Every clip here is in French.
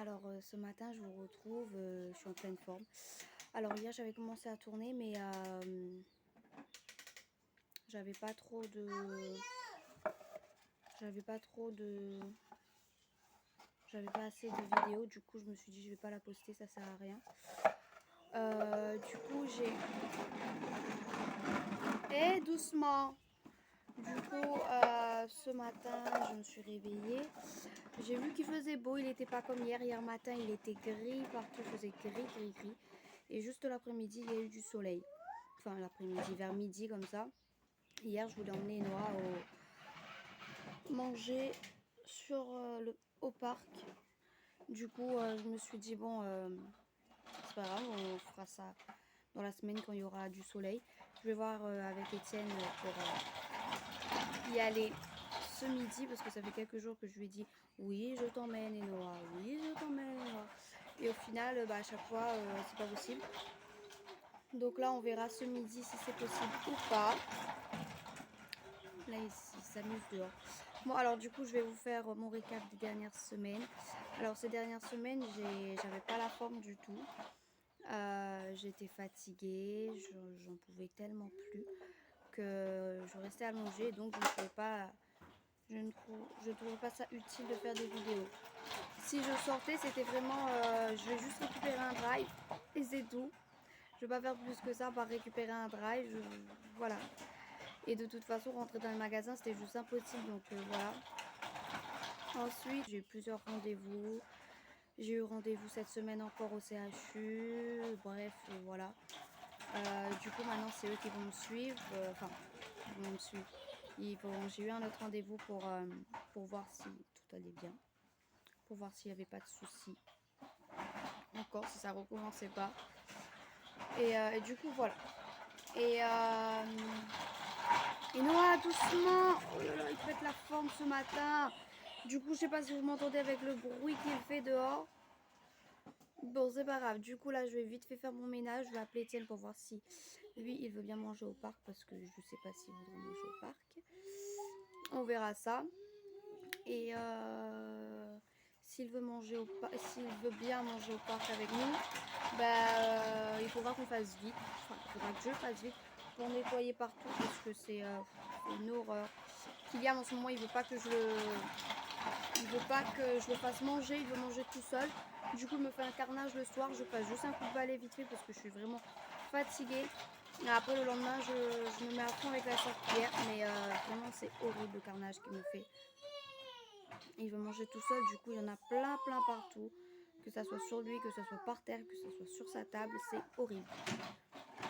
Alors ce matin je vous retrouve, je suis en pleine forme. Alors hier j'avais commencé à tourner mais j'avais pas assez de vidéos, du coup je me suis dit je vais pas la poster, ça sert à rien. Du coup j'ai... doucement. Du coup ce matin je me suis réveillée. J'ai vu qu'il faisait beau, il n'était pas comme hier. Hier matin, il était gris partout, il faisait gris. Et juste l'après-midi, il y a eu du soleil. Enfin, l'après-midi, vers midi, comme ça. Hier, je voulais emmener Noah manger au parc. Du coup, je me suis dit, bon, c'est pas grave, on fera ça dans la semaine quand il y aura du soleil. Je vais voir avec Étienne pour y aller ce midi, parce que ça fait quelques jours que je lui ai dit oui je t'emmène Noah, oui je t'emmène Noah, et au final à chaque fois c'est pas possible. Donc là on verra ce midi si c'est possible ou pas. Là ici s'amuse dehors. Bon alors du coup je vais vous faire mon récap des dernières semaines. Alors ces dernières semaines j'avais pas la forme du tout. J'étais fatiguée, j'en pouvais tellement plus que je restais allongée, donc je ne trouvais pas ça utile de faire des vidéos. Si je sortais, c'était vraiment je vais juste récupérer un drive et c'est tout. Je vais pas faire plus que ça par récupérer un drive, voilà. Et de toute façon rentrer dans le magasin c'était juste impossible, donc voilà. Ensuite j'ai eu plusieurs rendez-vous. J'ai eu rendez-vous cette semaine encore au CHU, bref voilà. Du coup maintenant c'est eux qui vont me suivre, enfin ils vont me suivre. J'ai eu un autre rendez-vous pour voir si tout allait bien, pour voir s'il n'y avait pas de soucis encore, si ça recommençait pas. Et du coup voilà. Et Noah doucement, oh là là, il pète la forme ce matin. Du coup je sais pas si vous m'entendez avec le bruit qu'il fait dehors. Bon c'est pas grave, du coup là je vais vite fait faire mon ménage. Je vais appeler Étienne pour voir si lui il veut bien manger au parc, parce que je sais pas s'il voudra manger au parc. On verra ça. Et s'il veut bien manger au parc avec nous, il faudra qu'on fasse vite. Enfin, il faudra que je fasse vite pour nettoyer partout, parce que c'est une horreur. Kylian en ce moment il veut pas que je le fasse manger, il veut manger tout seul. Du coup il me fait un carnage le soir, je passe juste un coup de balai vite fait parce que je suis vraiment fatiguée. Et après le lendemain je me mets à fond avec la serpillière, mais vraiment c'est horrible le carnage qu'il me fait. Il veut manger tout seul, du coup il y en a plein partout, que ça soit sur lui, que ça soit par terre, que ça soit sur sa table, c'est horrible.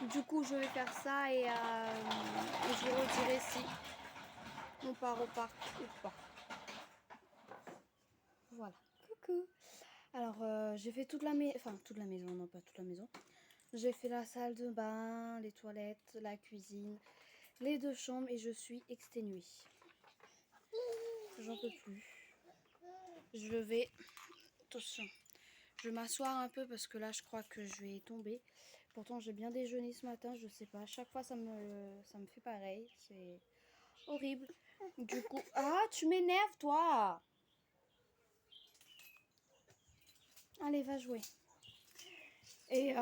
Du coup je vais faire ça et je vous redirai si on part au parc ou pas. Voilà, coucou. Alors j'ai fait toute la maison, non pas toute la maison. J'ai fait la salle de bain, les toilettes, la cuisine, les deux chambres, et je suis exténuée. J'en peux plus. Je vais... Attention. Je vais m'asseoir un peu parce que là je crois que je vais tomber. Pourtant j'ai bien déjeuné ce matin, je sais pas. À chaque fois ça me fait pareil. C'est horrible. Du coup... Ah, tu m'énerves toi! Allez, va jouer. Et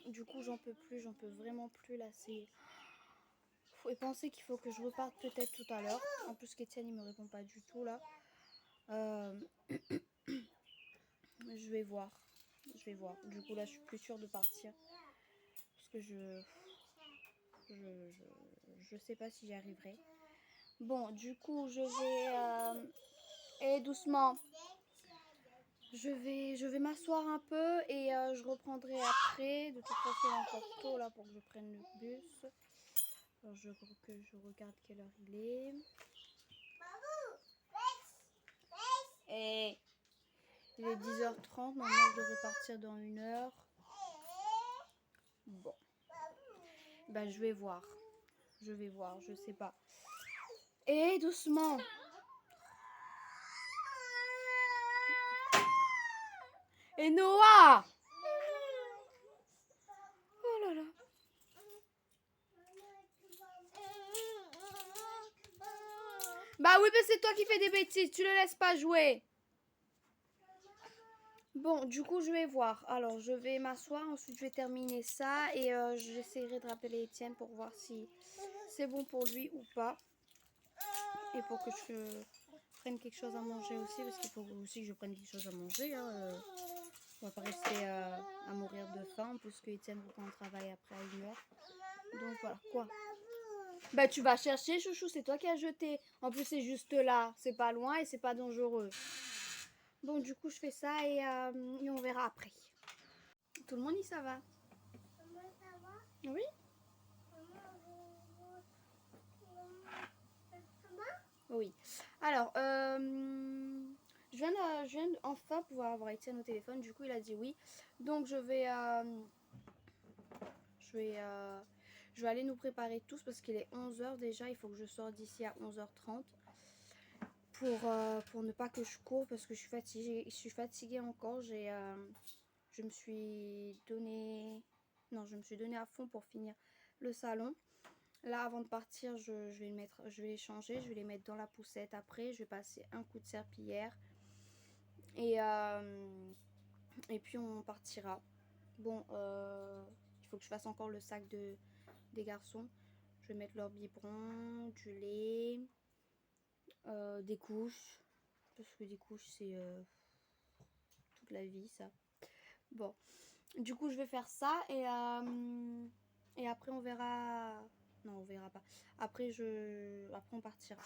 du coup j'en peux plus, j'en peux vraiment plus là. Faut y penser qu'il faut que je reparte peut-être tout à l'heure. En plus qu'Étienne il me répond pas du tout là. Je vais voir. Du coup là je suis plus sûre de partir. Parce que je sais pas si j'y arriverai. Bon, du coup je vais... doucement. Je vais m'asseoir un peu et je reprendrai après. De toute façon il est encore tôt là pour que je prenne le bus. Alors je regarde quelle heure il est. Et il est 10h30, normalement je devrais partir dans 1 heure. Bon. Je vais voir. Je sais pas. Et doucement. Et Noah! Oh là là. Bah oui, mais c'est toi qui fais des bêtises, tu le laisses pas jouer. Bon, du coup, je vais voir. Alors, je vais m'asseoir, ensuite je vais terminer ça et j'essaierai de rappeler Étienne pour voir si c'est bon pour lui ou pas. Et pour que je prenne quelque chose à manger aussi, parce qu'il faut aussi que je prenne quelque chose à manger. Hein. On va pas rester à mourir de faim, puisque Étienne reprend le travail après à 1h. Donc voilà, quoi. Bah tu vas chercher, chouchou, c'est toi qui as jeté. En plus, c'est juste là, c'est pas loin et c'est pas dangereux. Bon, du coup, je fais ça et on verra après. Tout le monde y ça va? Maman, ça va? Oui. Oui. Alors, je viens enfin pouvoir avoir Étienne au téléphone. Du coup, il a dit oui. Donc, je vais, je vais aller nous préparer tous parce qu'il est 11h déjà. Il faut que je sorte d'ici à 11h30 pour ne pas que je cours parce que je suis fatiguée encore. Je me suis donné, non, je me suis donné à fond pour finir le salon. Là, avant de partir, je vais les changer, je vais les mettre dans la poussette après. Je vais passer un coup de serpillière et puis on partira. Bon, il faut que je fasse encore le sac des garçons. Je vais mettre leur biberon, du lait, des couches. Parce que des couches, c'est toute la vie, ça. Bon, du coup, je vais faire ça et après, on verra. Non, on verra pas. Après, on partira.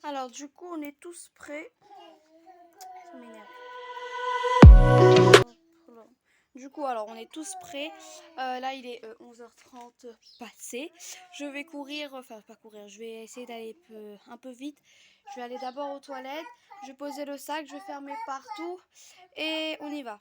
Alors, du coup, on est tous prêts. Ça m'énerve. Du coup, alors, on est tous prêts. Là, il est 11h30 passé. Je vais courir, enfin, pas courir, je vais essayer d'aller un peu vite. Je vais aller d'abord aux toilettes. Je vais poser le sac, je vais fermer partout. Et on y va.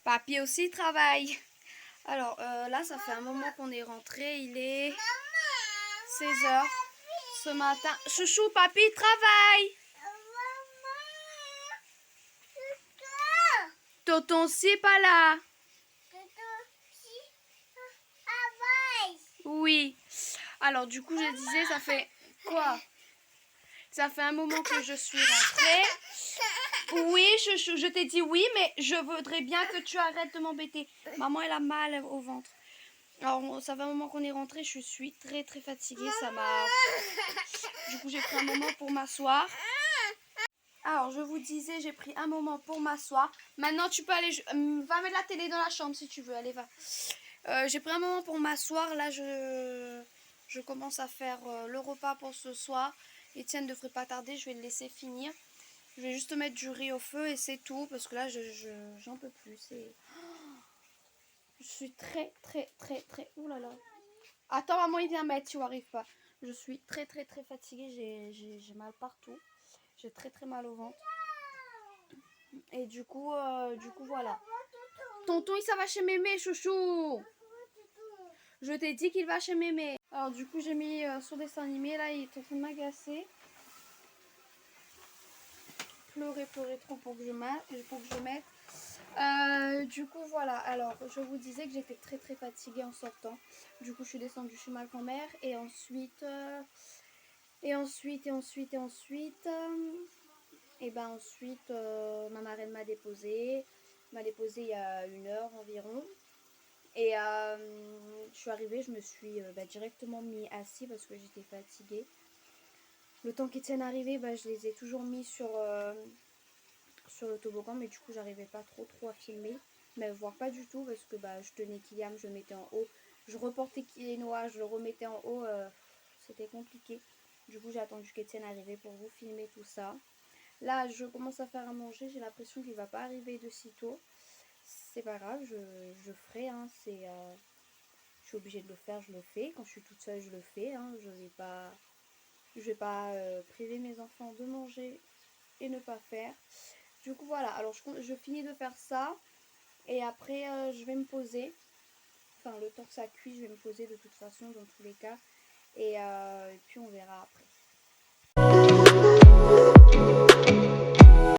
Papy aussi travaille. Alors là, ça fait un moment qu'on est rentré. Il est 16h ce matin. Chouchou, papy travaille. Tonton aussi pas là. Oui. Alors du coup, je disais, ça fait quoi? Ça fait un moment que je suis rentrée. Oui, je t'ai dit oui, mais je voudrais bien que tu arrêtes de m'embêter. Maman, elle a mal au ventre. Alors, ça fait un moment qu'on est rentré. Je suis très très fatiguée. Du coup, j'ai pris un moment pour m'asseoir. Alors, je vous disais, j'ai pris un moment pour m'asseoir. Maintenant, tu peux aller... va mettre la télé dans la chambre si tu veux. Allez, va. J'ai pris un moment pour m'asseoir. Là, je commence à faire le repas pour ce soir. Étienne ne devrait pas tarder. Je vais le laisser finir. Je vais juste mettre du riz au feu et c'est tout. Parce que là, j'en peux plus. Je suis très... Ouh là là. Attends, maman, il vient mettre. Tu arrives pas. Je suis très fatiguée. J'ai mal partout. J'ai très mal au ventre. Et du coup voilà. Tonton, il s'en va chez mémé, chouchou. Je t'ai dit qu'il va chez mémé. Alors du coup, j'ai mis son dessin animé. Là, il est en train de m'agacer. Pleurer trop pour que je mette. Du coup, voilà. Alors, je vous disais que j'étais très fatiguée en sortant. Du coup, je suis descendue chez ma grand-mère. Et ensuite... ma marraine m'a déposée. M'a déposée il y a 1 heure environ. Et je suis arrivée, je me suis directement mis assis parce que j'étais fatiguée. Le temps qu'Étienne arrivait, je les ai toujours mis sur le toboggan, mais du coup j'arrivais pas trop à filmer. Mais voire pas du tout parce que je tenais Kylian, je le mettais en haut. Je reportais Kylian, je le remettais en haut. C'était compliqué. Du coup j'ai attendu qu'Étienne arrive pour vous filmer tout ça. Là je commence à faire à manger, j'ai l'impression qu'il va pas arriver de sitôt. C'est pas grave, je ferai. Hein, je suis obligée de le faire, je le fais. Quand je suis toute seule, je le fais. Hein. Je vais pas priver mes enfants de manger et ne pas faire. Du coup, voilà. Alors, je finis de faire ça. Et après, je vais me poser. Enfin, le temps que ça cuit, je vais me poser de toute façon, dans tous les cas. Et puis, on verra après.